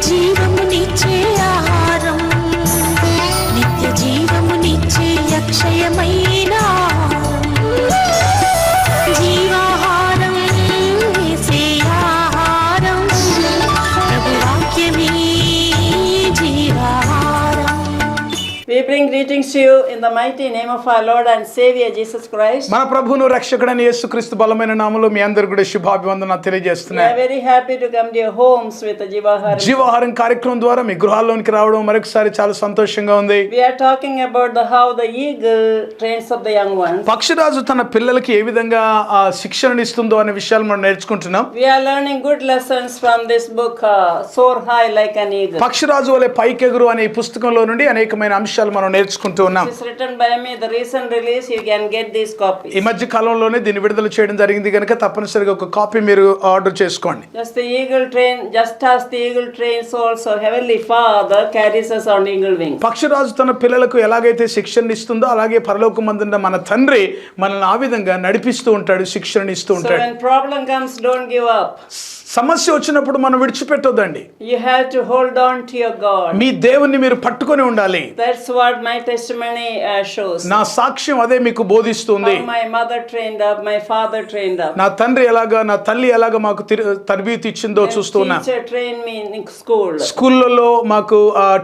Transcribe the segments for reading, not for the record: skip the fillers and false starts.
జీవమునిచ్చే ఆహారం, నిత్య జీవమునిచ్చే అక్షయమైన జీవాహారం, యేసే ఆహారం, ప్రభు వాక్యమే జీవాహారం. We bring greetings to you in the mighty name of our Lord and Savior Jesus Christ. మన ప్రభువును రక్షకుడైన యేసుక్రీస్తు బలమైన నామములో మీ అందరికీ కూడా శుభాభివందనాలు తెలియజేస్తున్నాను. We are very happy to come to your homes with the జీవాహారం. జీవాహారం కార్యక్రమం ద్వారా మీ గృహాల్లోనికి రావడం మరొకసారి చాలా సంతోషంగా ఉంది. We are talking about how the eagle trains up the young ones. పక్షిరాజు తన పిల్లలకి ఏ విధంగా శిక్షణ ఇస్తుందో అనే విషయాలు మనం నేర్చుకుంటున్నాం. We are learning good lessons from this book, Soar High Like an Eagle. పక్షిరాజు వలె పైకెగురు అనే ఈ పుస్తకంలో నుండి అనేకమైన అంశాలు మనం నేర్చుకుంటూ ఉన్నాం. It is written by me, the recent release. You can get these copies. ఈ మధ్య కాలంలోనే దీన్ని విడుదల చేయడం జరిగింది కనుక తప్పనిసరిగా ఒక కాపీ మీరు ఆర్డర్ చేసుకోండి. Just as the eagle trains also, Heavenly Father carries us on eagle wings. పక్షిరాజు తన పిల్లలకు ఎలాగైతే శిక్షణ ఇస్తుందో అలాగే పరలోకమందున్న మన తండ్రి మనల్ని ఆ విధంగా నడిపిస్తూ ఉంటాడు, శిక్షణ ఇస్తూ So ఉంటాడు. when problem comes, don't give up. సమస్య వచ్చినప్పుడు మనం విడిచిపెట్టొద్దండి. You have to hold on to your God. మీ దేవుణ్ణి మీరు పట్టుకొని ఉండాలి. That's what my testimony shows. నా సాక్ష్యం అదే మీకు బోధిస్తుంది. How my mother trained up, my father trained up. నా తండ్రి ఎలాగా, నా తల్లి ఎలాగా మాకు తరబీతి ఇచ్చిందో చూస్తున్నా. Teacher trained me in school. స్కూళ్ళలో మాకు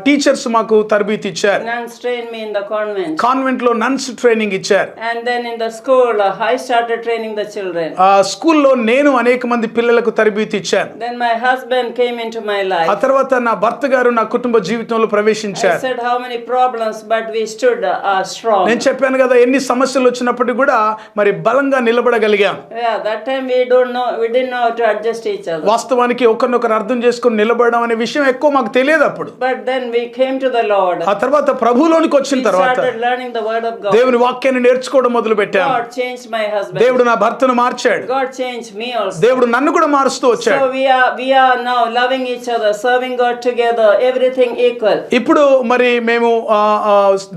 టీచర్స్ మాకు తరబీతి ఇచ్చారు. Nuns trained me in the convent. Convent లో నన్స్ ట్రైనింగ్ ఇచ్చారు. And then in the school, I started training the children. స్కూల్లో నేను అనేక మంది పిల్లలకు తరబీతి ఇచ్చాను. Then my husband came into my life. ఆ తర్వాత నా భర్త గారు నా కుటుంబ జీవితంలో ప్రవేశించారు. I said how many problems, but we stood strong. నేను చెప్పాను కదా, ఎన్ని సమస్యలు వచ్చినప్పటికీ కూడా మరి బలంగా నిలబడగలిగాం. Yeah, that time we didn't know how to adjust each other. వాస్తవానికి ఒకరినొకరు అర్థం చేసుకుని నిలబడడం అనే విషయం ఎక్కువ మాకు తెలియదు అప్పుడు. But then we came to the Lord. ఆ తర్వాత ప్రభువులోనికి వచ్చిన We తర్వాత started learning the word of God. దేవుని వాక్యాన్ని నేర్చుకోవడం మొదలు పెట్టాం. God changed my husband. దేవుడు నా భర్తను మార్చాడు. God changed me also. దేవుడు నన్ను కూడా మారుస్తూ వచ్చాడు. So we are now loving each other, serving God together, everything equal. ఇప్పుడు మరి మేము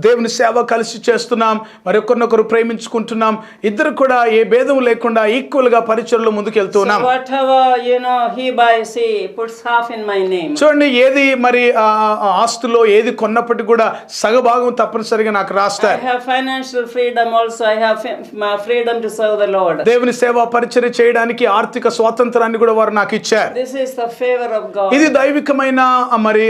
దేవుని సేవ కలిసి చేస్తున్నాం, మరి ఒకరినొకరు ప్రేమించుకుంటున్నాం. ఇద్దరు కూడా ఏ భేదం లేకుండా ఈక్వల్ గా పరిచర్లో ముందుకెళ్తున్నాం. So whatever he buys, he puts half in my name. చూడండి, ఏది మరి ఆస్తులో ఏది కొన్నప్పటికీ కూడా సగభాగం తప్పనిసరిగా నాకు రాస్తారు. I have financial freedom also. I have freedom to serve the Lord. దేవుని సేవ పరిచర్య చేయడానికి ఆర్థిక స్వాతంత్రాన్ని కూడా వారు నాకు ఇచ్చారు. This is the favor of God. ఇది దైవికమైన మరి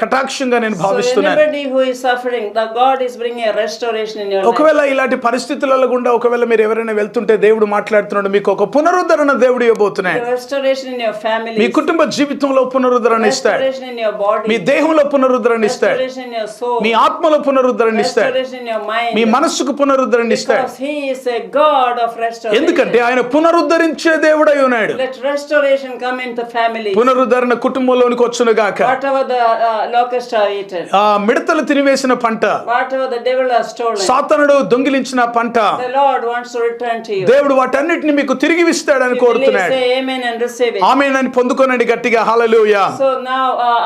కటాక్షంగా నేను భావిస్తున్నాను. So anybody who is suffering, the God is bringing a restoration in your life. ఒకవేళ ఇలాంటి పరిస్థితులలో గుండా ఒకవేళ మీరు ఎవరైనా వెళ్తుంటే దేవుడు మాట్లాడుతున్నాడు, మీకు ఒక పునరుద్ధరణ దేవుడు ఇవ్వబోతున్నాడు. Restoration in your family. మీ కుటుంబ జీవితంలో పునరుద్ధరణ ఇస్తాడు. Restoration in your body. మీ దేహంలో పునరుద్ధరణ ఇస్తాడు. Restoration in your soul. మీ ఆత్మలో పునరుద్ధరణ ఇస్తాడు. Restoration in your mind. మీ మనస్సుకు పునరుద్ధరణ ఇస్తాడు. Because he is a God of restoration. ఎందుకంటే ఆయన పునరుద్ధరించే దేవుడై ఉన్నాడు. Let restoration come into family. పునరుద్ధరణ కుటుంబంలోనికి వచ్చును గాక. Whatever the locust have eaten. మిడతలు తినివేసిన పంట, Whatever the devil has stolen. సాతానుడు దొంగిలించిన పంట, The Lord wants to return to you. దేవుడు వాటన్నిటిని మీకు తిరిగి ఇస్తాడని కోరుతున్నాడు. Say amen and receive it. ఆమేన్ అని పొందుకోనండి గట్టిగా. హల్లెలూయా. So now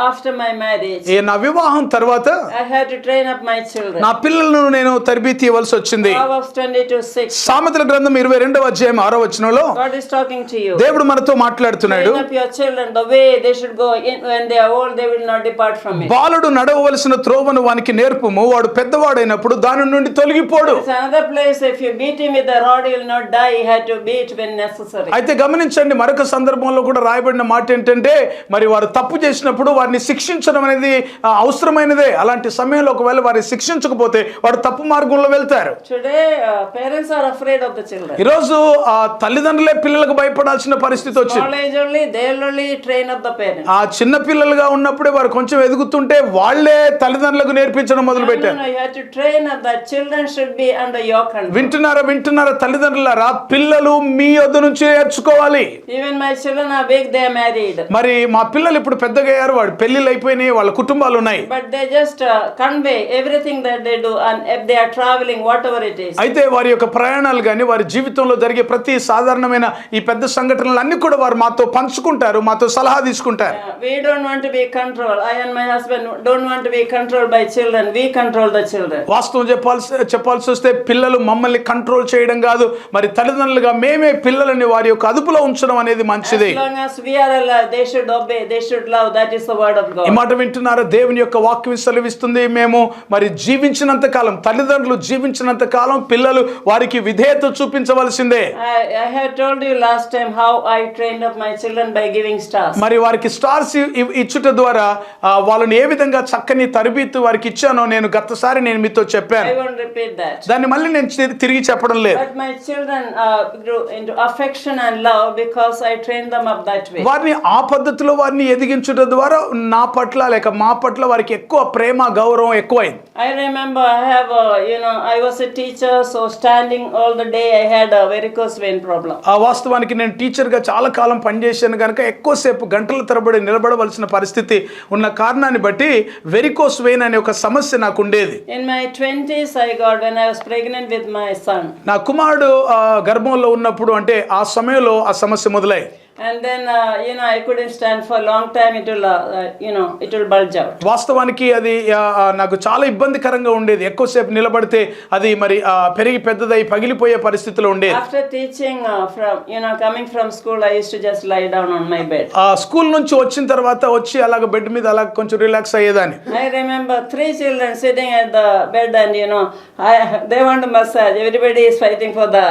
after my marriage, నా వివాహం తర్వాత I had to train up my children. నా పిల్లలను నేను తరబీతి ఇవ్వాల్సి వచ్చింది. Proverbs 22:6. సామెతల గ్రంథం 22:6 God is talking to you. దేవుడు మనతో మాట్లాడుతున్నాడు. Train up your children the way they should go. When they are old, they will not depart from it. బాలుడు నడవవలసిన త్రోవను వానికి నేర్పుము, వాడు పెద్దవాడైనప్పుడు దాని నుండి తొలగిపోడు. It's another place. If you beat him with the rod, he will not die. He had to beat when necessary. అయితే గమనించండి, మరొక సందర్భంలో కూడా రాయబడిన మాట ఏంటంటే, మరి వారు తప్పు చేసినప్పుడు వారిని శిక్షించడం అనేది అవసరమైనదే. అలాంటి సమయంలో ఒకవేళ వారిని శిక్షించకపోతే వారు తప్పు మార్గంలో వెళ్తారు. Today parents are afraid of the children. ఈరోజు తల్లిదండ్రులే పిల్లలకు భయపడాల్సిన పరిస్థితి వచ్చింది. Knowledge only, they will only train up the parents. ఆ చిన్న పిల్లలుగా ఉన్నప్పుడే వారు కొంచెం ఎదుగుతుంటే వాళ్ళే తల్లిదండ్రులకు నేర్పించడం మొదలు పెట్టారు. No, you have to train up that children should be under your control. వింటున్నారా తల్లిదండ్రులారా, పిల్లలు మీ యొద్ద నుంచి నేర్చుకోవాలి. Even my children are big, they are married. మరి మా పిల్లలు ఇప్పుడు పెద్దగా అయ్యారు, వాడు పెళ్లిళ్ళు అయిపోయినాయి, వాళ్ళ కుటుంబాలు ఉన్నాయి. But they just convey everything that they do, and if they are traveling, whatever it is. అయితే వారి యొక్క ప్రయాణాలు కానీ వారి జీవితంలో జరిగే ప్రతి సాధారణమైన ఈ పెద్ద సంఘటనలు అన్ని కూడా వారు మాతో పంచుకుంటారు, మాతో సలహా తీసుకుంటారు. We don't want to be controlled. I and my husband don't want to be controlled by children. We control the children. వాస్తవం చెప్పాల్సి వస్తే పిల్లలు మమ్మల్ని కంట్రోల్ చేయడం కాదు, మరి తల్లిదండ్రులుగా మేమే పిల్లలని వారి యొక్క అదుపులో ఉంచడం అనేది మంచిది. As long as we are alive, they should obey, they should love. That is the word of God. ఈ మాట వింటున్నారా? దేవుని యొక్క వాక్యం సెలవిస్తుంది, మేము మరి జీవించినంత కాలం, తల్లిదండ్రులు జీవించినంత కాలం పిల్లలు వారికి విధేయత చూపించవలసిందే. I have told you last time how I trained up my children by giving stars. మరి వారికి స్టార్స్ ఇచ్చుట ద్వారా వాళ్ళని ఏ విధంగా చక్కని తరబీతు వారికి ఇచ్చానో నేను గతసారి మీతో చెప్పాను. I won't repeat that. దాన్ని మళ్ళీ నేను తిరిగి చెప్పడం లేదు. But my children grew into affection and love because I trained them up that way. వారిని ఆ పద్ధతిలో వారిని ఎదిగించుట ద్వారా నా పట్ల లేక మా పట్ల వారికి ఎక్కువ ప్రేమ గౌరవం ఎక్కువైంది. I remember I have I was a teacher, so standing all the day I had a varicose vein problem. ఆ వాస్తవానికి నేను టీచర్గా చాలా కాలం పనిచేశాను కనుక ఎక్కువసేపు గంటల తరబడి నిలబడవలసిన పరిస్థితి ఉన్న కారణాన్ని బట్టి వెరికోస్ వెయిన్ అనే ఒక సమస్య నాకు ఉండేది. In my 20s I got when I was pregnant with my son. నా కుమారుడు గర్భంలో ఉన్నప్పుడు అంటే ఆ సమయంలో ఆ సమస్య మొదలై. And then I couldn't stand for a long time. It will bulge out. వాస్తవానికి అది నాకు చాలా ఇబ్బందికరంగా ఉండేది. ఎక్కువసేపు నిలబడితే అది మరి పెరిగి పెద్దదై పగిలిపోయే పరిస్థితిలో ఉండేది. After teaching coming from school, I used to just lie down on my bed. School నుంచి వచ్చిన తర్వాత వచ్చి అలాగ బెడ్ మీద అలా కొంచెం రిలాక్స్ అయ్యేదాన్ని. I remember 3 children sitting at the bed and they want to massage. Everybody is fighting for the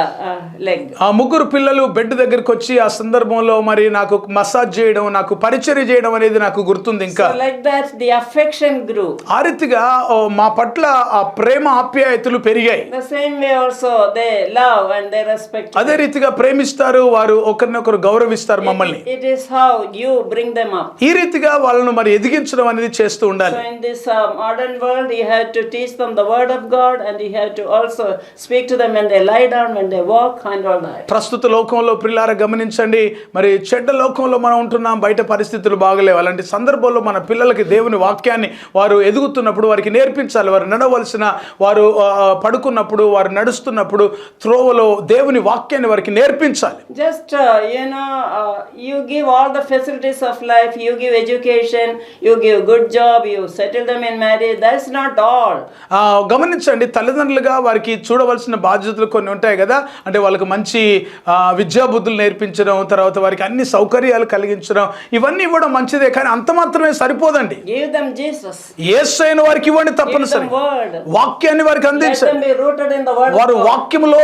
leg. ఆ ముగ్గురు పిల్లలు బెడ్ దగ్గరికి వచ్చి ఆ సందర్భంలో మరి నాకు మసాజ్ చేయడం, నాకు పరిచర్య చేయడం అనేది నాకు గుర్తుంది. ఇంకా So like that the affection grew. ఆ రీతిగా మా పట్ల ఆ ప్రేమ ఆప్యాయతలు పెరిగాయి. The same way also they love and they respect. అదే రీతిగా ప్రేమిస్తారు, వారు ఒకరినొకరు గౌరవిస్తారు మమ్మల్ని. It is how you bring them up. ఈ రీతిగా వాళ్ళను మరి ఎదిగించడం అనేది చేస్తూ ఉండాలి. So in this modern world you have to teach them the word of God and you have to also speak to them when they lie down, when they walk and all that. ప్రస్తుత లోకంలో ప్రియులారా గమనించండి, మరి చెడ్డ లోకంలో మనం ఉంటున్నాం, బయట పరిస్థితులు బాగలేవు. అలాంటి సందర్భంలో మన పిల్లలకి దేవుని వాక్యాన్ని వారు ఎదుగుతున్నప్పుడు వారికి నేర్పించాలి. వారు నడవలసిన, వారు పడుకున్నప్పుడు, వారు నడుస్తున్నప్పుడు త్రోవలో దేవుని వాక్యాన్ని వారికి నేర్పించాలి. Just you give all the facilities of life, you give education, you give good job, you settle them in marriage. That's not all. గమనించండి, తల్లిదండ్రులుగా వారికి చూడవలసిన బాధ్యతలు కొన్ని ఉంటాయి కదా. అంటే వాళ్ళకి మంచి విద్యాబుద్ధులు నేర్పించడం, తర్వాత వారికి అన్ని సౌకర్యాలు కలిగించడం, ఇవన్నీ ఇవ్వడం మంచిదే, కానీ అంత మాత్రమే సరిపోదండి. Give them Jesus. యేసయ్యను వారికి ఇవ్వండి తప్పనిసరి. వాక్యాన్ని వారికి అందించండి. Let them be rooted in the word. వారు వాక్యములో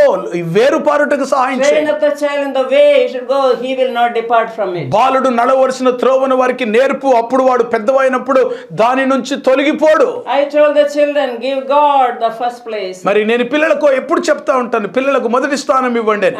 వేరుపారుటకు సహాయం Train చేయండి. up the child in the way he should go, he will not depart from it. బాలుడు నడవలసిన త్రోవను వారికి నేర్పు, అప్పుడు వాడు పెద్దవైనప్పుడు దాని నుంచి తొలగిపోడు. I told the children, give God the first place. మరి నేను పిల్లలకు ఎప్పుడు చెప్తా ఉంటాను, పిల్లలకు మొదటి స్థానం ఇవ్వండి.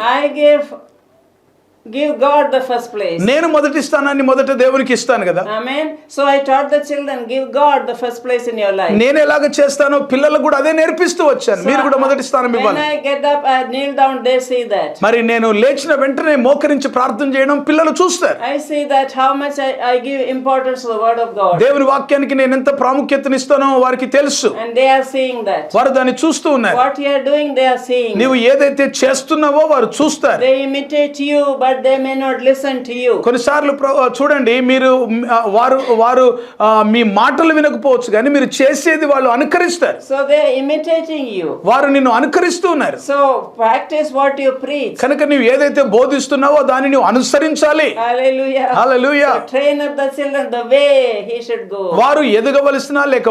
Give God the first place. నేను మొదటి స్థానాన్ని మొదట దేవునికి ఇస్తాను కదా. Amen. So I taught the children, give God the first place in your life. నేను ఎలాగ చేస్తానో పిల్లలకు కూడా అదే నేర్పిస్తూ వచ్చాను. మీరు కూడా మొదటి స్థానం ఇవ్వాలి. When I get up, I kneel down, they see that. మరి నేను లేచిన వెంటనే మోకరించి ప్రార్థన చేయడం పిల్లలు చూస్తారు. I see that how much I give importance to the word of God. దేవుని వాక్యానికి నేను ఎంత ప్రాముఖ్యతనిస్తానో వారికి తెలుసు. And they are seeing that. వారు దాన్ని చూస్తూ ఉన్నారు. What you are doing, they are seeing. నీవు ఏదైతే చేస్తున్నావో వారు చూస్తారు. They imitate you, but they may not listen to you. కొన్నిసార్లు చూడండి, మీరు వారు మీ మాటలు వినకపోవచ్చు కానీ మీరు చేసేది వాళ్ళు అనుకరిస్తారు. So they are imitating you. వారు నిన్ను అనుకరిస్తూ ఉన్నారు. So practice what you preach. కనుక నీవు ఏదైతే బోధిస్తున్నావో దాన్ని నువ్వు అనుసరించాలి. Hallelujah. Hallelujah. So train up the children the way he should go. వారు ఎదగవలసిన లేక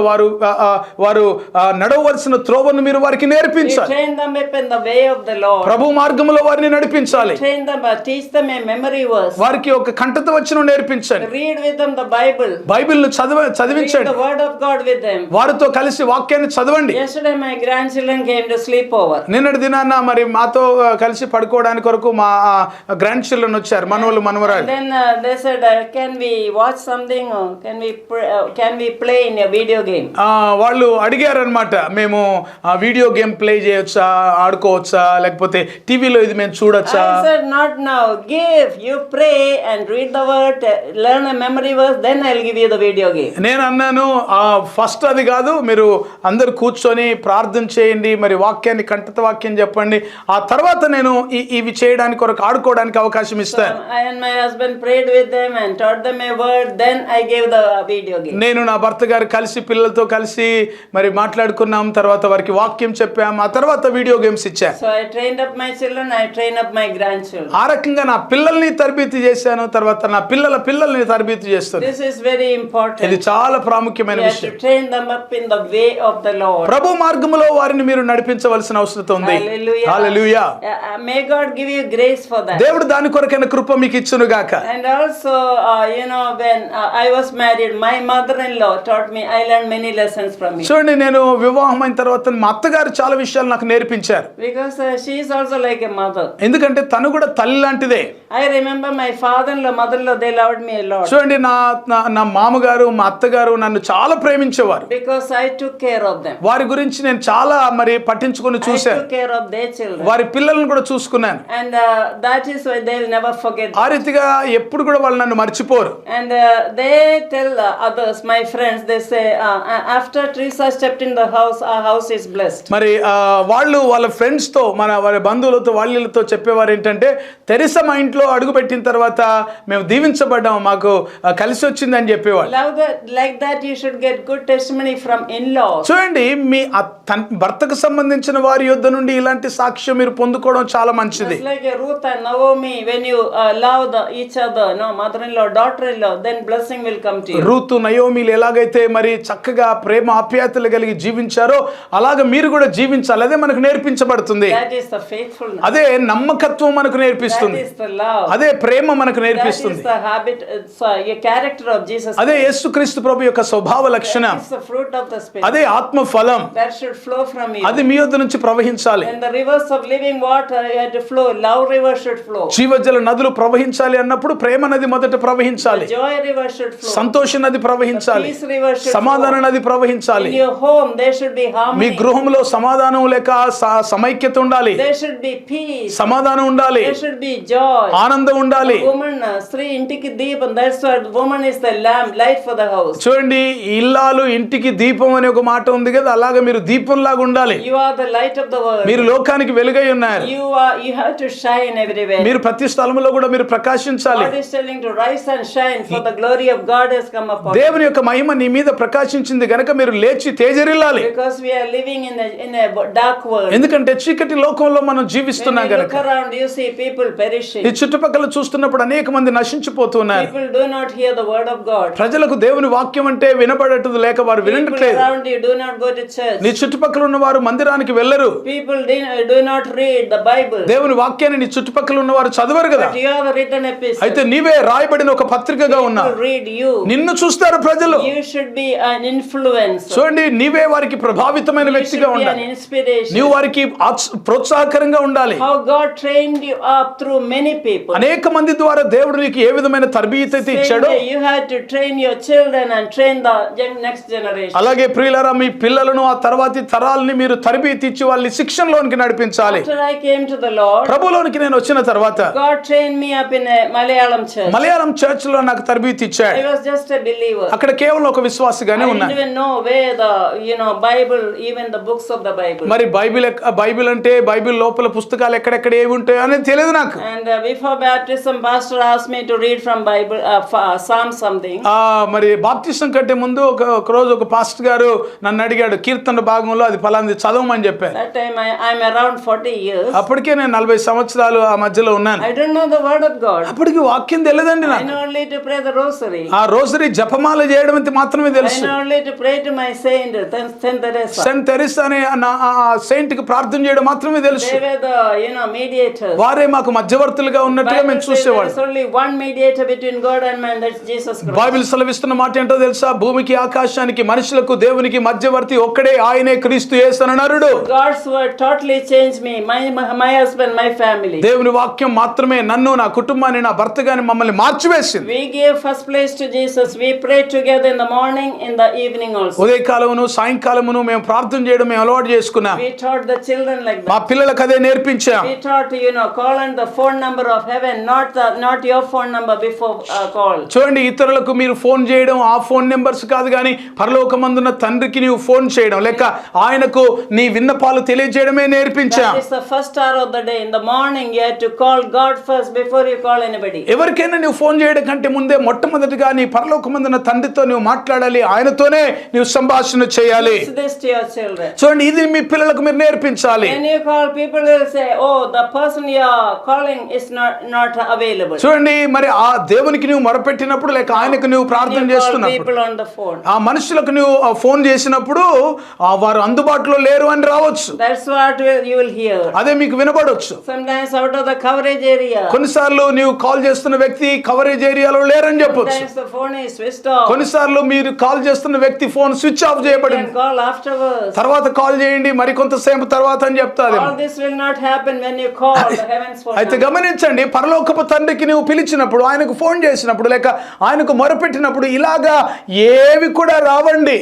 వారు నడవవలసిన త్రోవను మీరు వారికి నేర్పించాలి. Train them up in the way of the Lord. ప్రభు మార్గములో వారిని నడిపించాలి. Train them, teach them a memory verse. వారికి ఒక కంఠత వచనం నేర్పించండి. Read with them the Bible. బైబిల్ను Read చదివించండి. the word of God with them. వారితో కలిసి వాక్యాన్ని చదవండి. Yesterday my grandchildren came to sleep over. నిన్నటి దినాన మరి మాతో కలిసి పడుకోవడానికి కొరకు మా గ్రాండ్ చిల్డ్రన్ వచ్చారు, మనవలు మనవరాలు. Then they said, can we watch something, or can we play in a video game? వాళ్ళు అడిగారు అనమాట, మేము వీడియో గేమ్ ప్లే చేయొచ్చా, ఆడుకోవచ్చా, లేకపోతే టీవీలో ఇది మేము చూడొచ్చా. I said, not now, give, you pray and read the word, learn a memory verse, then I'll give you the video game. నేను అన్నాను ఫస్ట్ అది కాదు, మీరు అందరు కూర్చొని ప్రార్థన చేయండి, మరి వాక్యాన్ని కంఠత వాక్యం చెప్పండి, ఆ తర్వాత నేను ఇవి చేయడానికి కొరకు ఆడుకోవడానికి అవకాశం ఇస్తాను. I and my husband prayed with them and taught them a word, then I gave the video game. నేను నా భర్త గారు కలిసి పిల్లలతో కలిసి మరి మాట్లాడుకున్నాం, తర్వాత వారికి వాక్యం చెప్పాం, ఆ తర్వాత వీడియో గేమ్స్ ఇచ్చాను. So I trained up my children, I trained up my grandchildren. ఆ రకంగా నా పిల్లల్ని తరబీతి చేశాను, తర్వాత నా పిల్లల్ని తరబీతి చేస్తాను. This is very important. ఇది చాలా ప్రాముఖ్యమైన We have విషయం. to train them up in the way of the Lord. ప్రభు మార్గములో వారిని మీరు నడిపించవలసిన అవసరం ఉంది. Hallelujah. Hallelujah. May God give you grace for that. దేవుడు దాని కొరకైన కృప మీకు ఇచ్చును గాక. And also, when I was married, my mother-in-law taught me. I learned many lessons from me. చూడండి, నేను వివాహమైన తర్వాత మా అత్తగారు చాలా విషయాలు నాకు నేర్పించారు. Because she is also like a mother. ఎందుకంటే తను కూడా తల్లి లాంటిదే. I remember my father-in-law, mother-in-law, they loved me a lot. చూడండి, నా మామగారు మా అత్తగారు నన్ను చాలా ప్రేమించేవారు. Because I took care of them. వారి గురించి నేను చాలా మరి పట్టించుకొని I చూశాను. took care of their children. వారి పిల్లలను కూడా చూసుకున్నాను. And that is why they'll never forget. ఆ రీతిగా ఎప్పుడు కూడా వాళ్ళు నన్ను మర్చిపోరు. And they tell others, my friends, they say, after Teresa stepped in the house, our house is blessed. మరి వాళ్ళు వాళ్ళ ఫ్రెండ్స్ తో వారి బంధువులతో వాళ్ళతో చెప్పేవారు ఏంటంటే, తెరిసా మా ఇంట్లో అడుగు పెట్టిన తర్వాత మేము దీవించబడ్డాము, మాకు కలిసి వచ్చింది అని చెప్పేవాళ్ళు. Like that you should get good testimony from in-laws. చూడండి, మీ భర్తకు సంబంధించిన వారి యొద్ద నుండి ఇలాంటి సాక్ష్యం మీరు పొందుకోవడం చాలా మంచిది. It's like Ruth and Naomi, when you love each other, mother-in-law, daughter-in-law, then blessing will come to you. Ruth నయోమీలు ఎలాగైతే మరి చక్కగా ప్రేమ ఆప్యాయతలు కలిగి జీవించారో అలాగే మీరు కూడా జీవించాలి. అదే మనకు నేర్పించబడుతుంది. That is the faithfulness. అదే నమ్మకత్వం మనకు నేర్పిస్తుంది. That is the love. అదే ప్రేమ మనకు నేర్పిస్తుంది. That is the habit, a character of Jesus. అదే యేసుక్రీస్తు ప్రభు యొక్క స్వభావ లక్షణం. That is the fruit of the Spirit. అదే ఆత్మ ఫలం. That should flow from you. అది మీ యొద్ద నుంచి ప్రవహించాలి. And the rivers of living water had to flow. Love river should flow. జీవజల నదులు ప్రవహించాలి అన్నప్పుడు ప్రేమ నది మొదట ప్రవహించాలి. The joy river should flow. సంతోష నది ప్రవహించాలి. The peace river should సమాధాన flow. నది ప్రవహించాలి. In your home there should be harmony. మీ గృహంలో సమాధానం లేక సమైక్యత ఉండాలి. There should be peace. సమాధానం ఉండాలి. There should be joy. ఆనందం ఉండాలి. Woman, స్త్రీ ఇంటికి దీపం. That's why woman is the lamp, light for the house. చూడండి, ఇల్లాలు ఇంటికి దీపం అనే ఒక మాట ఉంది కదా, అలాగే మీరు దీపంలాగా ఉండాలి. You are the light of the world. మీరు లోకానికి వెలుగై ఉన్నారు. You have to shine everywhere. మీరు ప్రతి స్థలంలో కూడా మీరు ప్రకాశించాలి. God is telling to rise and shine, for the glory of God has come upon you. దేవుని యొక్క మహిమ నీ మీద ప్రకాశించింది గనక మీరు లేచి తేజరిల్లాలి. Because we are living in a dark world. ఎందుకంటే చీకటి లోకంలో మనం జీవిస్తున్నాం When you గనక. look around, you see people perishing. ఈ చుట్టుపక్కల చూస్తున్నప్పుడు అనేక మంది నశించిపోతున్నారు. People do not hear the word of God. ప్రజలకు దేవుని వాక్యం అంటే వినబడటం లేక వారు People వినట్లేదు. around you do not go to church. నీ చుట్టుపక్కల ఉన్న వారు మందిరానికి వెళ్ళరు. People do not read the Bible. దేవుని వాక్యాన్ని నీ చుట్టుపక్కల ఉన్న వారు చదవరు కదా. But you are the written epistle. అయితే నీవే రాయబడిన ఒక పత్రికగా ఉన్నావు. People read you. నిన్ను చూస్తారు ప్రజలు. You should be an influence. చూడండి, నీవే వారికి ప్రభావితమైన You వ్యక్తిగా should be an ఉండాలి. inspiration. నీవు వారికి ప్రోత్సాహకరంగా ఉండాలి. How God trained you up through many people. అనేక మంది ద్వారా దేవుడు నీకు ఏ విధమైన తరబీతి అయితే Same ఇచ్చాడో way you had to train your children and train the next generation. అలాగే ప్రియులారా, మీ పిల్లలను ఆ తర్వాతి తరాలని మీరు తరబీతి ఇచ్చి వాళ్ళని శిక్షణలోనికి నడిపించాలి. After I came to the Lord, ప్రభులోనికి నేను వచ్చిన తర్వాత God trained me up in a Malayalam church. Malayalam church లో నాకు తరబీతి ఇచ్చాడు. I was just a believer. అక్కడ కేవలం ఒక విశ్వాసిగానే I didn't ఉన్నాను. even know where the Bible, even the books of the Bible. మరి బైబిల్ అంటే బైబిల్ లోపల పుస్తకాలు ఎక్కడెక్కడ ఏవి ఉంటాయో అనేది తెలియదు నాకు. And before baptism, pastor asked me to read from Bible, Psalm something. మరి బాప్తిసం కంటే ముందు ఒక రోజు ఒక పాస్టర్ గారు నన్ను అడిగాడు, కీర్తన భాగంలో అది ఫలాంది చదవమని చెప్పారు. That time I'm around 40 years. అప్పటికే నేను 40 సంవత్సరాలు ఆ మధ్యలో ఉన్నాను. I don't know the word of God. అప్పటికి వాక్యం తెలియదండి I నాకు. know only to pray the rosary. ఆ రోజరీ జపమాల చేయడం అంతే మాత్రమే I తెలుసు. know only to pray to my saint, Saint Teresa. Saint Teresa అనే సెయింట్ కి ప్రార్థన చేయడం మాత్రమే తెలుసు. They were the mediators. వారే మాకు మధ్యవర్తులుగా ఉన్నట్టుగా Bible మేము says there చూసేవాళ్ళం. is only one mediator between God and man, that's Jesus Christ. Bible సెలవిస్తున్న మాట ఏంటో తెలుసా? భూమికి ఆకాశానికి మనుషులకు దేవునికి మధ్యవర్తి ఒక్కడే, ఆయనే క్రీస్తు యేసు అను నరుడు. God's word totally changed me, my husband, my family. దేవుని వాక్యం మాత్రమే నన్ను, నా కుటుంబాన్ని, నా భర్త గాని మమ్మల్ని మార్చివేసింది. We gave first place to Jesus. We prayed together in the morning, in the evening also. ఉదయకాలమును సాయంకాలమును మేము ప్రార్థన చేయడం మేము అలవాటు చేసుకున్నాం. We taught the children like మా that. పిల్లలకు అదే నేర్పించాం. We taught, call on the phone number of heaven, not your phone number before call. చూడండి, ఇతరులకు మీరు ఫోన్ చేయడం ఆ ఫోన్ నెంబర్స్ కాదు, కానీ పరలోకమందున్న తండ్రికి నీవు ఫోన్ చేయడం లేక ఆయనకు నీ విన్నపాలు తెలియజేయడమే నేర్పించా. That is the first hour of the day. In the morning, you have to call God first before you call anybody. ఎవరికైనా నువ్వు ఫోన్ చేయడం కంటే ముందే మొట్టమొదటిగా నీ పరలోకమందున్న తండ్రితో నువ్వు మాట్లాడాలి, ఆయనతోనే నువ్వు సంభాషణ చేయాలి. Teach this to your children. చూడండి, ఇది మీ పిల్లలకు మీరు నేర్పించాలి. When you call, people will say, "Oh, the person you are calling is not available." చూడండి, మరి ఆ దేవునికి నువ్వు మొరపెట్టినప్పుడు లేక ఆయనకు నువ్వు ప్రార్థన When you call చేస్తున్నప్పుడు people on the phone. ఆ మనుషులకు నువ్వు ఫోన్ చేసినప్పుడు వారు అందుబాటులో లేరు అని రావచ్చు. That's what you will hear. అదే మీకు వినబడవచ్చు. Sometimes out of the coverage area. కొన్నిసార్లు నీవు కాల్ చేస్తున్న వ్యక్తి కవరేజ్ ఏరియాలో లేరని చెప్పొచ్చు. Sometimes the phone is switched off. కొన్నిసార్లు మీరు కాల్ చేస్తున్న వ్యక్తి ఫోన్ స్విచ్ ఆఫ్ You చేయబడింది, can call afterwards. తర్వాత కాల్ చేయండి మరి కొంతసేపు తర్వాత అని చెప్తాది. All this will not happen when you call the heavens for అయితే గమనించండి, పరలోకపు తండ్రికి నువ్వు పిలిచినప్పుడు, ఆయనకు ఫోన్ చేసినప్పుడు లేక ఆయనకు మొరపెట్టినప్పుడు ఇలాగా ఏవి కూడా రావండి.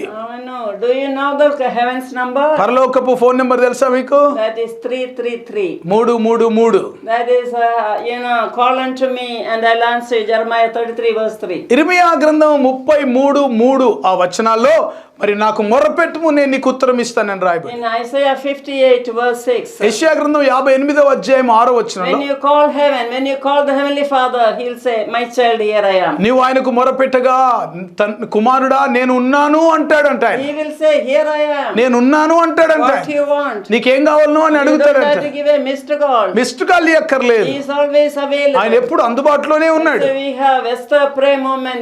No. Do you know the heavens number? పరలోకపు ఫోన్ నెంబర్ తెలుసా మీకు? That is 333. 333. That is, call unto me and I'll answer you. Jeremiah 33 verse 3. ఇర్మియా గ్రంథం 33:3 ఆ వచనాల్లో మరి నాకు మొరపెట్టుము నేను నీకు ఉత్తరం ఇస్తానని రాయబడింది. In Isaiah 58 verse 6. యెషయా గ్రంథం 58వ అధ్యాయం 6వ వచనంలో When you call heaven, when you call the heavenly Father, he'll say, "My child, here I am." నీవు ఆయనకు మొరపెట్టగా కుమారుడా నేను ఉన్నాను అంటాడంట. ఆయన He will say, "Here I am." నేను ఉన్నాను అంటాడంట. What you want? నీకేం కావాలనో అని You don't అడుగుతాడంట. have to give a missed call. Missed call ఇవ్వక్కర్లేదు, He is always available. ఆయన ఎప్పుడు అందుబాటులోనే ఉన్నాడు. So we have Esther prayer moment,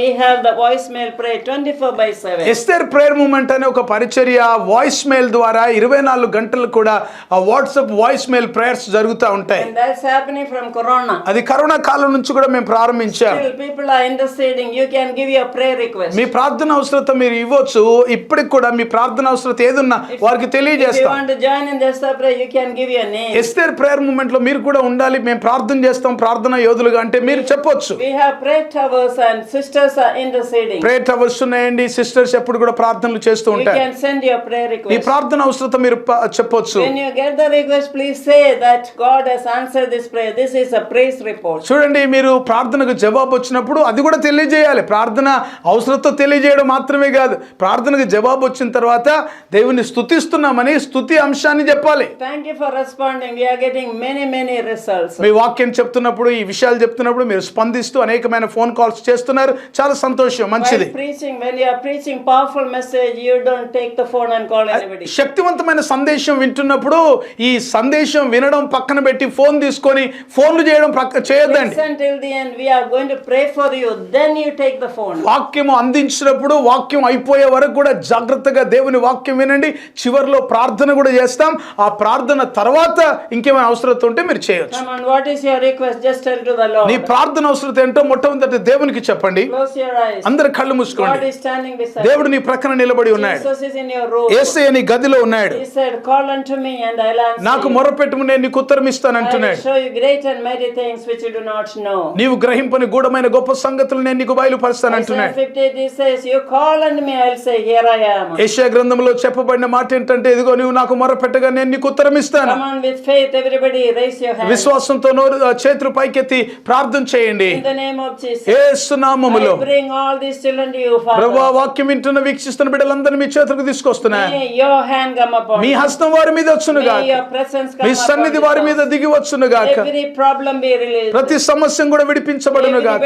we have the voicemail prayer 24/7. Esther prayer moment అనే ఒక పరిచర్య వాయిస్ మెయిల్ ద్వారా 24 గంటలు కూడా ఆ వాట్సాప్ వాయిస్ మెయిల్ ప్రేయర్స్ జరుగుతూ ఉంటాయి. And that's happening from Corona. అది కరోనా కాలం నుంచి కూడా మేము ప్రారంభించాం. Still people are interceding. You can give your prayer request. మీ ప్రార్థన అవసరత మీరు ఇవ్వచ్చు. ఇప్పటికి కూడా మీ ప్రార్థన అవసరత ఏదున్నా వారికి If you తెలియజేస్తాం. want to join in the Esther prayer, you can give your name. Esther prayer moment లో మీరు కూడా ఉండాలి, మేము ప్రార్థన చేస్తాం ప్రార్థన యోధులుగా అంటే మీరు చెప్పొచ్చు. We have prayer towers and sisters are interceding. Prayer towers ఉన్నాయండి, సిస్టర్స్ ఎప్పుడు కూడా ప్రార్థనలు చేస్తూ You ఉంటారు. can send your prayer me request. ప్రార్థన అవసరత మీరు చెప్పొచ్చు. When you get the request, please say that God has answered this prayer. This is a praise report. చూడండి, మీరు ప్రార్థనకు జవాబు వచ్చినప్పుడు అది కూడా తెలియజేయాలి. ప్రార్థన అవసరత తెలియజేయడం మాత్రమే కాదు, ప్రార్థనకు జవాబు వచ్చిన తర్వాత దేవుని స్తుతిస్తున్నామని స్తుతి అంశాన్ని చెప్పాలి. Thank you for responding. We are getting many results. మీ వాక్యం చెప్తున్నప్పుడు ఈ విషయాలు చెప్తున్నప్పుడు మీరు స్పందిస్తూ అనేకమైన ఫోన్ కాల్స్ చేస్తున్నారు, చాలా సంతోషం, మంచిది. While preaching, when you are preaching powerful message, you don't take the phone and call anybody. శక్తివంతమైన సందేశం వింటున్నప్పుడు ఈ సందేశం వినడం పక్కన పెట్టి ఫోన్ తీసుకొని ఫోన్లు చేయడం చేయొద్దండి. Listen till the end. We are going to pray for you. Then you take the phone. వాక్యము అందించినప్పుడు వాక్యం అయిపోయే వరకు కూడా జాగ్రత్తగా దేవుని వాక్యం వినండి. చివరిలో ప్రార్థన కూడా చేస్తాం. ఆ ప్రార్థన తర్వాత ఇంకేమైనా అవసరత ఉంటే మీరు చేయొచ్చు. Come on, what is your request? Just tell to the Lord. నీ ప్రార్థన అవసరత ఏంటో మొట్టమొదటి దేవునికి చెప్పండి. Close your eyes. అందరు కళ్ళు God మూసుకోండి. is standing beside దేవుడు నీ ప్రక్కన నిలబడి ఉన్నాడు. Jesus is in your room. యేసయ్య నీ గదిలో ఉన్నాడు. He said, "Call unto me and I'll answer నాకు you. మొరపెట్టుము నేను నీకు ఉత్తరం ఇస్తాను I will అంటున్నాడు. show you great and mighty things which you do not know." నీవు గ్రహింపని గూఢమైన గొప్ప సంగతులు నేను నీకు బయలుపరుస్తాను అంటున్నాడు. Isaiah 58 says, "You call unto me, I'll say, here I am." యెషయా గ్రంథంలో చెప్పబడిన మాట ఏంటంటే, ఇదిగో నీవు నాకు మొరపెట్టగా నేను నీకు ఉత్తరం ఇస్తాను. Come on, with faith, everybody raise your hand. విశ్వాసంతో చేతులు పైకెత్తి ప్రార్థన చేయండి. In the name of Jesus, యేసు నామములో I bring all these children to you, ప్రభువా, Father. వాక్యం వింటున్న వీక్షిస్తున్న బిడ్డలందరినీ మీ చేతులకు తీసుకొస్తున్నాను. May your hand come upon me them. హస్తం వారి మీద వచ్చును May గాక, your presence come me upon సన్నిధి this వారి మీద house. దిగి వచ్చును గాక, Every problem be released. ప్రతి సమస్య కూడా విడిపించబడును గాక,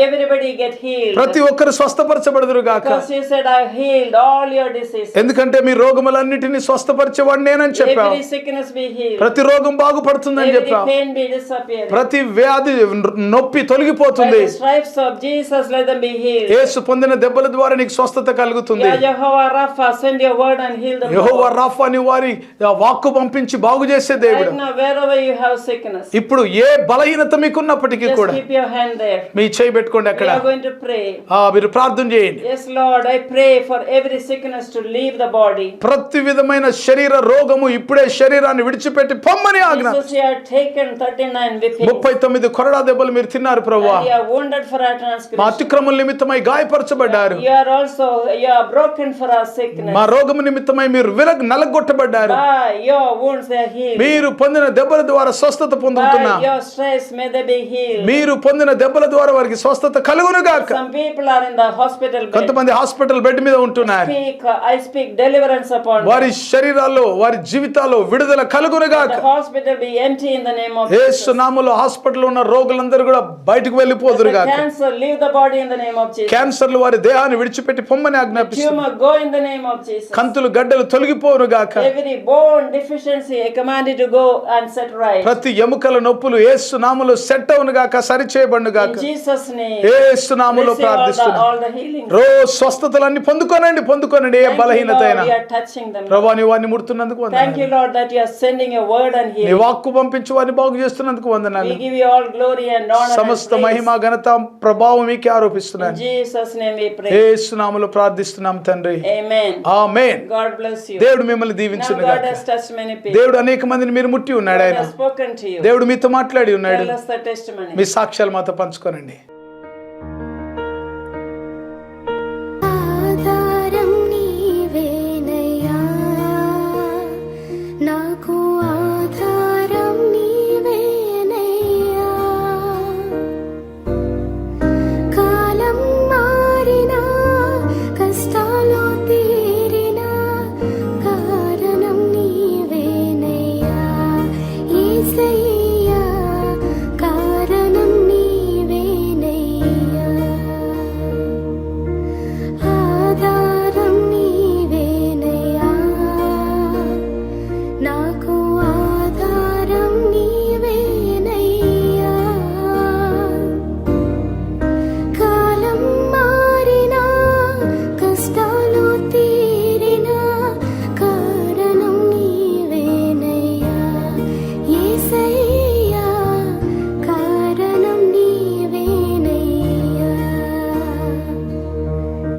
Everybody get healed. ప్రతి ఒక్కరు స్వస్థపరచబడుదురు గాక. Because you said, "I healed all your diseases." ఎందుకంటే మీ రోగములన్నిటిని స్వస్థపరిచేవాడు నేనని చెప్పావు. Every sickness be healed. ప్రతి రోగం బాగుపడుతుందని Every చెప్పావు. pain be disappeared. ప్రతి వ్యాధి నొప్పి By తొలగిపోతుంది. the stripes of Jesus, let them be healed. యేసు పొందిన దెబ్బల ద్వారా నీకు స్వస్థత కలుగుతుంది. Yeah, Jehovah Rapha, send your word and heal them. Jehovah Rapha అని వారి వాక్కు పంపించి బాగు చేసే దేవుడు. Right now, wherever you have sickness, ఇప్పుడు ఏ బలహీనత మీకున్నప్పటికీ just కూడా keep your hand there. మీ చేయి పెట్టుకోండి We అక్కడ. are going to pray. మీరు ప్రార్థన చేయండి. Yes, Lord, I pray for every sickness to leave the body. ప్రతి విధమైన శరీర రోగము ఇప్పుడే శరీరాన్ని విడిచిపెట్టి పొమ్మని ఆజ్ఞ. Jesus, you have taken 39 whippings. 39 కొరడా దెబ్బలు మీరు తిన్నారు ప్రభువా. And you are wounded for our మా transgression. అతిక్రమం నిమిత్తమై గాయపరచబడ్డారు. You are also, you are broken for our sickness. మా రోగము నిమిత్తమై మీరు నలగొట్టబడ్డారు. By your wounds they are healed. మీరు పొందిన దెబ్బల ద్వారా స్వస్థత పొందుతున్నా. By your stripes may they be healed. మీరు పొందిన దెబ్బల ద్వారా వారికి స్వస్థత కలుగును గాక. Some people are in the hospital bed. కొంతమంది హాస్పిటల్ బెడ్ మీద ఉంటున్నారు. I speak deliverance upon them. వారి శరీరాల్లో వారి జీవితాల్లో విడుదల కలుగును గాక. The hospital be empty in the name of యేసు నామములో హాస్పిటల్లో ఉన్న రోగులందరూ కూడా బయటకు వెళ్ళిపోదురు గాక. Cancer leave the body in the name of Jesus. క్యాన్సర్లు వారి దేహాన్ని విడిచిపెట్టి పొమ్మని ఆజ్ఞాపిస్తున్నారు. Tumor go in the name of Jesus. కంతులు గడ్డలు తొలగిపోవును గాక. Every bone deficiency I command you to go and set right. ప్రతి ఎముకల నొప్పులు యేసు నామములో సెట్ అవును గాక, సరి చేయబడును గాక. In Jesus name. యేసు నామములో ప్రార్థిస్తున్నాను. All the healing. రోజు స్వస్థతలన్నీ పొందుకోనండి ఏ బలహీనత అయినా. We are touching them. ప్రభువా నీ వారిని ముడుతున్నందుకు వందనాలు. Thank you Lord that you are sending your word and healing. నీ వాక్కు పంపించి వారిని బాగు చేస్తున్నందుకు వందనాలు. We give you all glory and honor. సమస్త మహిమ ఘనత ప్రభావం మీకే ఆరోపిస్తున్నాను. In Jesus name we pray. యేసు నామములో ప్రార్థిస్తున్నాం తండ్రి. Amen. Amen. God bless you. దేవుడు మిమ్మల్ని Now దీవించును God గాక. has touched many people. దేవుడు అనేక మందిని మీరు ముట్టి ఉన్నాడు. God ఆయన has spoken to you. దేవుడు మీతో మాట్లాడి ఉన్నాడు. Tell us the testimony. మీ సాక్ష్యాలు మాతో పంచుకోనండి. ఆధారం నీవేనయ్యా, నాకు ఆధారం నీవేనయ్యా. కాలం మారినా, కష్టాలు తీరినా, కారణం నీవేనయ్యా. యేసయ్యా, కారణం నీవేనయ్యా. ఆధారం నీవేనయ్యా, నాకు ఆధారం నీవేనయ్యా. కాలం మారినా, కష్టాలు తీరినా, కారణం నీవేనయ్యా. యేసయ్యా, కారణం నీవేనయ్యా.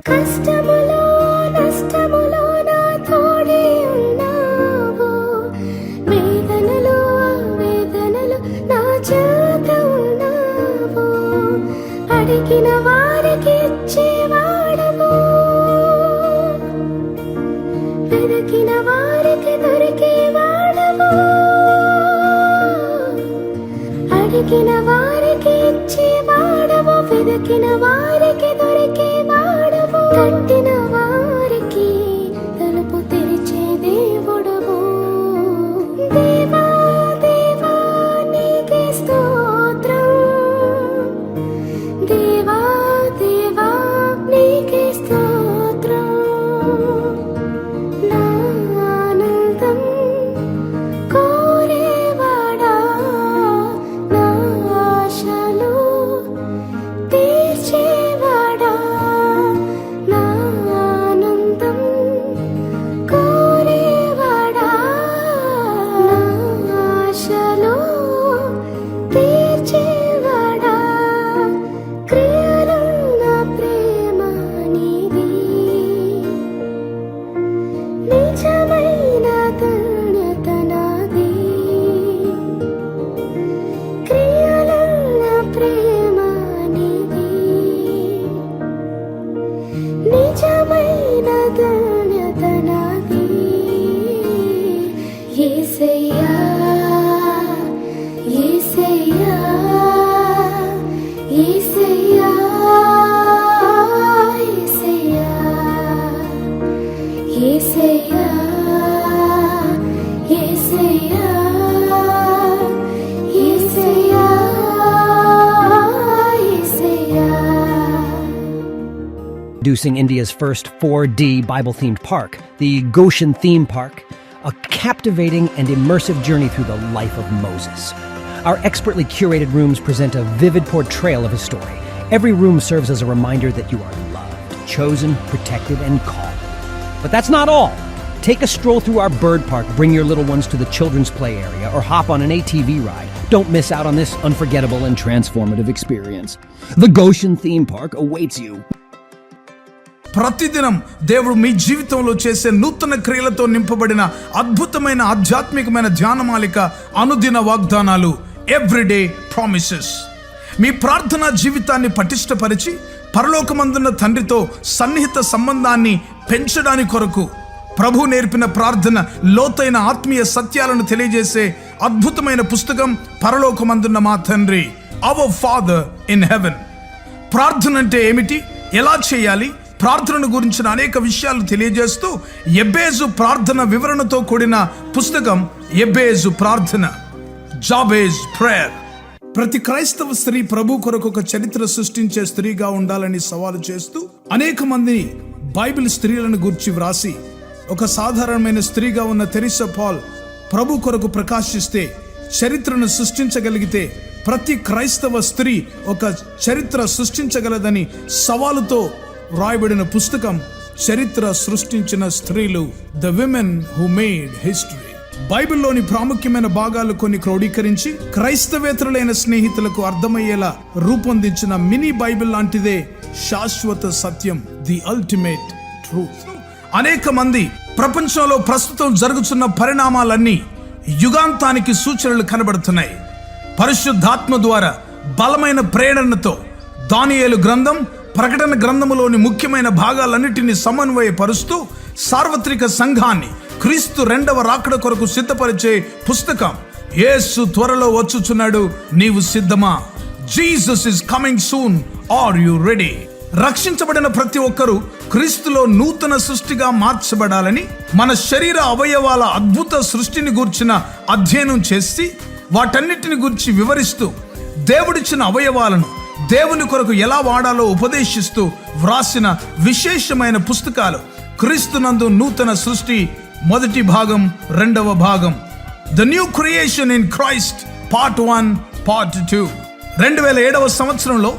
కష్టములో నష్టములో నా తోడే ఉన్నావు, వేదనలో వేదనలు నా చేత ఉన్నావు. అడిగిన వారికి ఇచ్చేవాడవు, వెదకిన వారికి దొరికేవాడవు. అడిగిన వారికి ఇచ్చేవాడవు, వెదకిన వారికి దొరికేవాడవు. తట్టిన వారికి తలుపు తెరిచే దేవుడవు. దేవా దేవా నీకే స్తోత్రం, దేవా దేవా నీకే స్తోత్రం. నా ఆనందం కోరేవాడా, నా ఆశలు తీర్చేవాడా. నా ఆనందం కోరేవాడా, నా ఆశలు తీర్చేవాడా. క్రియలున్న ప్రేమ నీది, నిజమైన ధన్యత నాది. క్రియలున్న ప్రేమ నీది, నిజమైన ధన్యత నాది. యేసయ్యా, యేసయ్యా, యేసయ్యా, యేసయ్యా, యేసయ్యా, యేసయ్యా, యేసయ్యా, యేసయ్యా. Introducing India's first 4D Bible-themed park, the Goshen Theme Park, a captivating and immersive journey through the life of Moses. Our expertly curated rooms present a vivid portrayal of his story. Every room serves as a reminder that you are loved, chosen, protected, and called. But that's not all. Take a stroll through our bird park, bring your little ones to the children's play area, or hop on an ATV ride. Don't miss out on this unforgettable and transformative experience. The Goshen Theme Park awaits you. ప్రతిదినం దేవుడు మీ జీవితంలో చేసే నూతన క్రియలతో నింపబడిన అద్భుతమైన ఆధ్యాత్మికమైన ధ్యానమాలిక అనుదిన వాగ్దానాలు, ఎవ్రీడే ప్రామిసెస్. మీ ప్రార్థనా జీవితాన్ని పటిష్టపరిచి పరలోకమందున్న తండ్రితో సన్నిహిత సంబంధాన్ని పెంచడానికి కొరకు ప్రభు నేర్పిన ప్రార్థన లోతైన ఆత్మీయ సత్యాలను తెలియజేసే అద్భుతమైన పుస్తకం పరలోకమందున్న మా తండ్రి, అవర్ ఫాదర్ ఇన్ హెవెన్. ప్రార్థన అంటే ఏమిటి, ఎలా చేయాలి, ప్రార్థనను గురించిన అనేక విషయాలు తెలియజేస్తూ ఎబ్బేజు ప్రార్థన వివరణతో కూడిన పుస్తకం ఎబ్బేజు ప్రార్థన, జాబేజ్ ప్రేయర్. ప్రతి క్రైస్తవ స్త్రీ ప్రభు కొరకు ఒక చరిత్ర సృష్టించే స్త్రీగా ఉండాలని సవాలు చేస్తూ అనేక మంది బైబిల్ స్త్రీలను గురించి వ్రాసి ఒక సాధారణమైన స్త్రీగా ఉన్న తెరిసా పాల్ ప్రభు కొరకు ప్రకాశిస్తే చరిత్రను సృష్టించగలిగితే ప్రతి క్రైస్తవ స్త్రీ ఒక చరిత్ర సృష్టించగలదని సవాలుతో రాయబడిన పుస్తకం చరిత్ర సృష్టించిన స్త్రీలు, the women who made history. బైబిల్లోని ప్రాముఖ్యమైన భాగాలు కొన్ని క్రోడీకరించి క్రైస్తవేతరులైన స్నేహితులకు అర్థమయ్యేలా రూపొందించిన మినీ బైబిల్ లాంటిదే శాశ్వత సత్యం, ది అల్టిమేట్ ట్రూత్. అనేక మంది ప్రపంచంలో ప్రస్తుతం జరుగుతున్న పరిణామాలన్నీ యుగాంతానికి సూచనలు కనబడుతున్నాయి. పరిశుద్ధాత్మ ద్వారా బలమైన ప్రేరణతో దానియేలు గ్రంథం, ప్రకటన గ్రంథములోని ముఖ్యమైన భాగాలన్నిటినీ సమన్వయపరుస్తూ సార్వత్రిక సంఘాన్ని క్రీస్తు రెండవ రాకడ కొరకు సిద్ధపరిచే పుస్తకం. యేసు త్వరలో వచ్చుచున్నాడు, నీవు సిద్ధమా? Jesus is coming soon, are you ready? రక్షించబడిన ప్రతి ఒక్కరూ క్రీస్తులో నూతన సృష్టిగా మార్చబడాలని మన శరీర అవయవాల అద్భుత సృష్టిని గూర్చిన అధ్యయనం చేసి వాటన్నిటిని గురించి వివరిస్తూ దేవుడిచ్చిన అవయవాలను దేవుని కొరకు ఎలా వాడాలో ఉపదేశిస్తూ వ్రాసిన విశేషమైన పుస్తకాలు క్రీస్తునందు నూతన సృష్టి మొదటి భాగం, రెండవ భాగం, the new creation in Christ part 1, part 2. 2007వ సంవత్సరంలో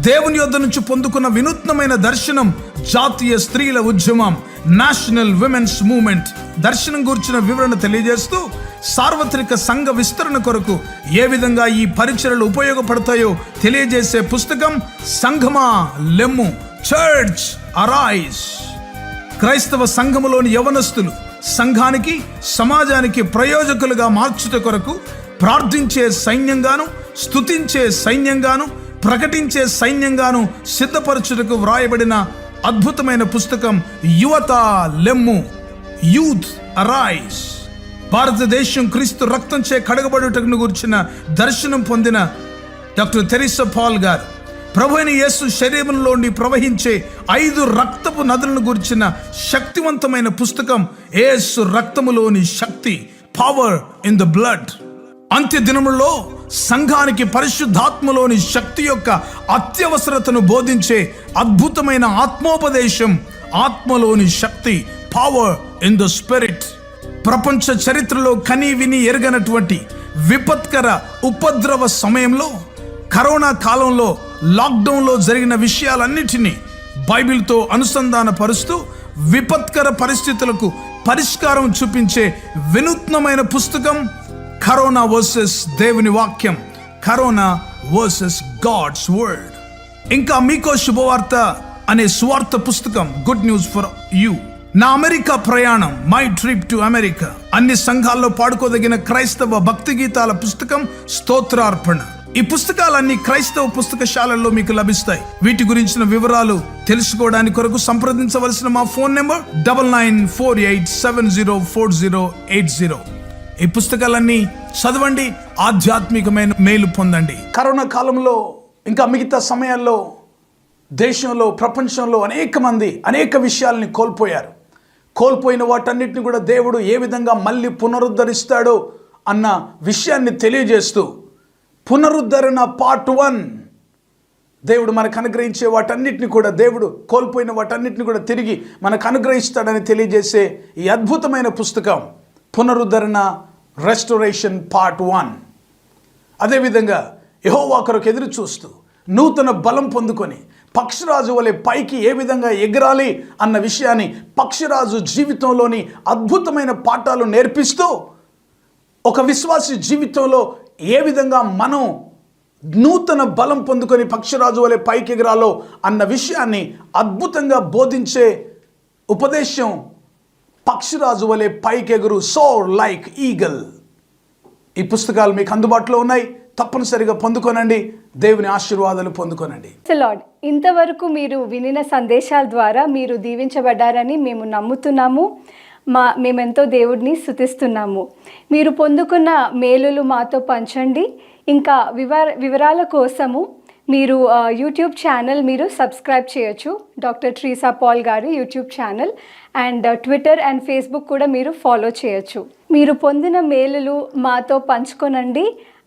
దేవుని యొద్ద నుంచి పొందుకున్న వినూత్నమైన దర్శనం జాతీయ స్త్రీల ఉద్యమం, నేషనల్ విమెన్స్ మూవ్మెంట్ దర్శనం గురించిన వివరణ తెలియజేస్తూ సార్వత్రిక సంఘ విస్తరణ కొరకు ఏ విధంగా ఈ పరిచర్యలు ఉపయోగపడతాయో తెలియజేసే పుస్తకం సంఘమా లెమ్ము, చర్చ్ అరైజ్. క్రైస్తవ సంఘములోని యవనస్తులు సంఘానికి, సమాజానికి ప్రయోజకులుగా మార్చుట కొరకు ప్రార్థించే సైన్యంగాను, స్తుతించే సైన్యంగాను, ప్రకటించే సైన్యంగాను సిద్ధపరచుటకు వ్రాయబడిన అద్భుతమైన పుస్తకం యువత లెమ్ము, యూత్ అరైజ్. భారతదేశం క్రీస్తు రక్తంచే కడగబడుటకు గురించిన దర్శనం పొందిన డాక్టర్ తెరిసా పాల్ గారు ప్రభు అయిన యేసు శరీరంలోని ప్రవహించే 5 రక్తపు నదులను గురించిన శక్తివంతమైన పుస్తకం యేసు రక్తములోని శక్తి, పవర్ ఇన్ ద బ్లడ్. అంత్య దినములలో సంఘానికి పరిశుద్ధాత్మలోని శక్తి యొక్క అత్యవసరతను బోధించే అద్భుతమైన ఆత్మోపదేశం, ఆత్మలోని శక్తి, పవర్ ఇన్ ద స్పిరిట్. ప్రపంచ చరిత్రలో కని విని ఎరగనటువంటి విపత్కర ఉపద్రవ సమయంలో, కరోనా కాలంలో, లాక్డౌన్లో జరిగిన విషయాలన్నిటినీ బైబిల్తో అనుసంధాన పరుస్తూ విపత్కర పరిస్థితులకు పరిష్కారం చూపించే వినూత్నమైన పుస్తకం కరోనా వర్సెస్ దేవుని వాక్యం, కరోనా వర్సెస్ గాడ్స్ వర్డ్. ఇంకా మీకో శుభవార్త అనే సువార్త పుస్తకం, గుడ్ న్యూస్ ఫర్ యూ. నా అమెరికా ప్రయాణం, మై ట్రిప్ టు అమెరికా. అన్ని సంఘాల్లో పాడుకోదగిన క్రైస్తవ భక్తి గీతాల పుస్తకం స్తోత్రార్పణ. ఈ పుస్తకాలన్నీ క్రైస్తవ పుస్తకశాలల్లో మీకు లభిస్తాయి. వీటి గురించిన వివరాలు తెలుసుకోవడానికి కొరకు సంప్రదించవలసిన మా ఫోన్ నెంబర్ 9948704080. ఈ పుస్తకాలన్నీ చదవండి, ఆధ్యాత్మికమైన మేలు పొందండి. కరోనా కాలంలో ఇంకా మిగతా సమయాల్లో దేశంలో, ప్రపంచంలో అనేక మంది అనేక విషయాల్ని కోల్పోయారు. కోల్పోయిన వాటన్నిటిని కూడా దేవుడు ఏ విధంగా మళ్ళీ పునరుద్ధరిస్తాడో అన్న విషయాన్ని తెలియజేస్తూ పునరుద్ధరణ పార్ట్ 1, దేవుడు మనకు అనుగ్రహించే వాటన్నిటిని కూడా, దేవుడు కోల్పోయిన వాటన్నిటిని కూడా తిరిగి మనకు అనుగ్రహిస్తాడని తెలియజేసే ఈ అద్భుతమైన పుస్తకం పునరుద్ధరణ, రెస్టోరేషన్ పార్ట్ 1. అదేవిధంగా యెహోవా కొరకు ఎదురు చూస్తూ నూతన బలం పొందుకొని పక్షిరాజు వలె పైకి ఏ విధంగా ఎగరాలి అన్న విషయాన్ని పక్షిరాజు జీవితంలోని అద్భుతమైన పాఠాలు నేర్పిస్తూ ఒక విశ్వాసి జీవితంలో ఏ విధంగా మనం నూతన బలం పొందుకొని పక్షిరాజు వలె పైకి ఎగరాలో అన్న విషయాన్ని అద్భుతంగా బోధించే ఉపదేశం పక్షిరాజు వలె పైకెగురు, సోర్ లైక్ ఈగల్. ఈ పుస్తకాలు మీకు అందుబాటులో ఉన్నాయి. తప్పనిసరిగా పొందుకోనండి. దేవుని ఆశీర్వాదాలు పొందుకోనండి. లార్డ్, ఇంతవరకు మీరు వినిన సందేశాల ద్వారా మీరు దీవించబడ్డారని మేము నమ్ముతున్నాము. మేమెంతో దేవుడిని స్తుతిస్తున్నాము. మీరు పొందుకున్న మేలులు మాతో పంచండి. ఇంకా వివరాల కోసము మీరు యూట్యూబ్ ఛానల్ మీరు సబ్స్క్రైబ్ చేయొచ్చు, డాక్టర్ ట్రీసా పాల్ గారి YouTube channel. And Twitter and Facebook కూడా మీరు ఫాలో చేయొచ్చు. మీరు పొందిన మేలులు మాతో పంచుకోనండి.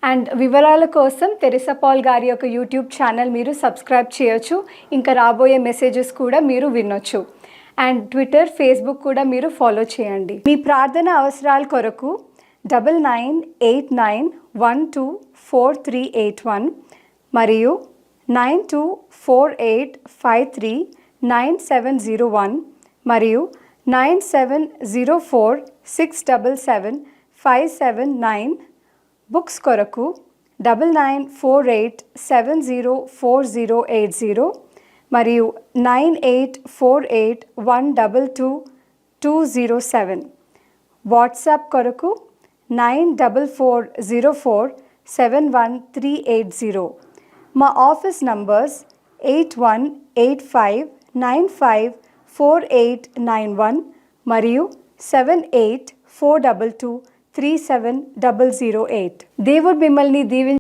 అండ్ వివరాల కోసం తెరిసా పాల్ గారి యొక్క యూట్యూబ్ ఛానల్ మీరు సబ్స్క్రైబ్ చేయొచ్చు. ఇంకా రాబోయే మెసేజెస్ కూడా మీరు వినొచ్చు. అండ్ ట్విట్టర్, ఫేస్బుక్ కూడా మీరు ఫాలో చేయండి. మీ ప్రార్థన అవసరాల కొరకు 9989124381 మరియు 9248539701 మరియు 9704677579. బుక్స్ కొరకు 9948704080 మరియు 9848122207. వాట్సాప్ కొరకు 9440471380. మా ఆఫీస్ నంబర్స్ 8185954891 మరియు 7842237008. దేవుడు మిమ్మల్ని దీవించి